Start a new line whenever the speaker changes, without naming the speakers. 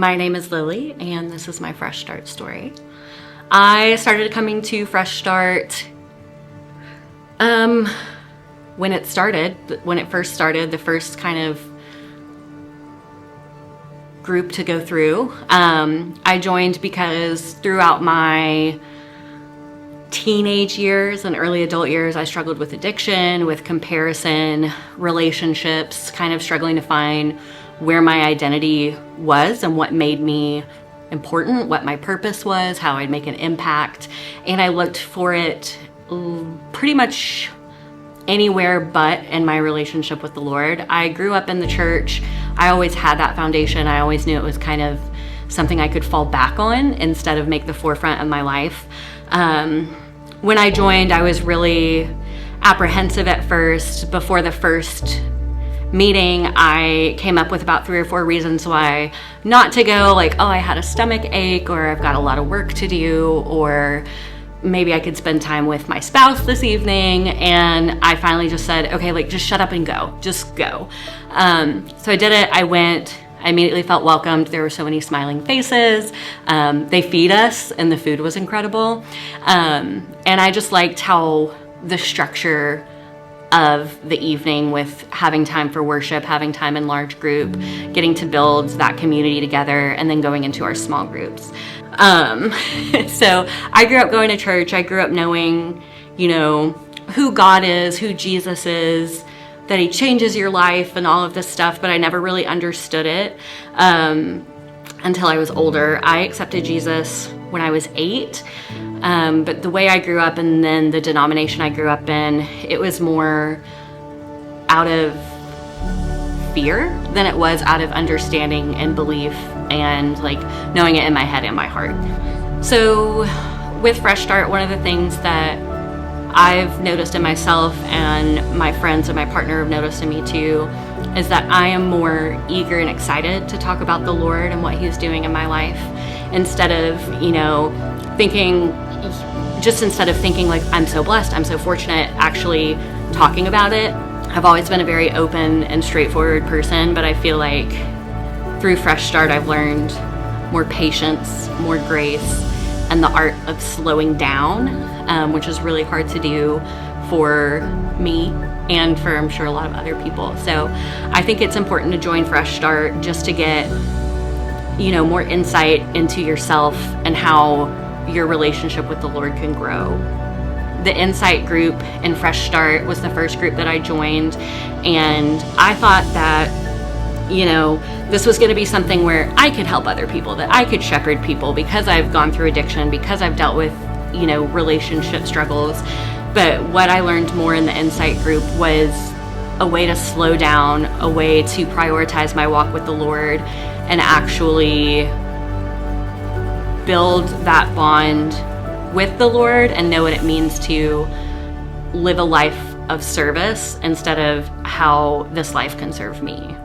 My name is Lily, and this is my Fresh Start story. I started coming to Fresh Start when it first started, the first kind of group to go through. I joined because throughout my teenage years and early adult years, I struggled with addiction, with comparison, relationships, kind of struggling to find where my identity was and what made me important, what my purpose was, how I'd make an impact. And I looked for it pretty much anywhere but in my relationship with the Lord. I grew up in the church. I always had that foundation. I always knew it was kind of something I could fall back on instead of make the forefront of my life. When I joined, I was really apprehensive at first. Before the first meeting, I came up with about 3 or 4 reasons why not to go, like, oh, I had a stomach ache, or I've got a lot of work to do, or maybe I could spend time with my spouse this evening. And I finally just said, okay, like, just shut up and go, just go. So I did it. I went. I immediately felt welcomed. There were so many smiling faces. They feed us, and the food was incredible. And I just liked how the structure of the evening, with having time for worship, having time in large group, getting to build that community together, and then going into our small groups. So I grew up going to church. I grew up knowing, who God is, who Jesus is, that he changes your life and all of this stuff, but I never really understood it until I was older. I accepted Jesus when I was 8. But the way I grew up and then the denomination I grew up in, it was more out of fear than it was out of understanding and belief and like knowing it in my head and my heart. So with Fresh Start, one of the things that I've noticed in myself, and my friends and my partner have noticed in me too, is that I am more eager and excited to talk about the Lord and what he's doing in my life, instead of thinking like I'm so blessed, I'm so fortunate, actually talking about it. I've always been a very open and straightforward person, but I feel like through Fresh Start I've learned more patience, more grace, and the art of slowing down, which is really hard to do for me and for, I'm sure, a lot of other people. So I think it's important to join Fresh Start just to get more insight into yourself and how your relationship with the Lord can grow. The Insight group in Fresh Start was the first group that I joined, and I thought that this was going to be something where I could help other people, that I could shepherd people because I've gone through addiction, because I've dealt with relationship struggles. But what I learned more in the Insight group was a way to slow down, a way to prioritize my walk with the Lord, and actually build that bond with the Lord and know what it means to live a life of service instead of how this life can serve me.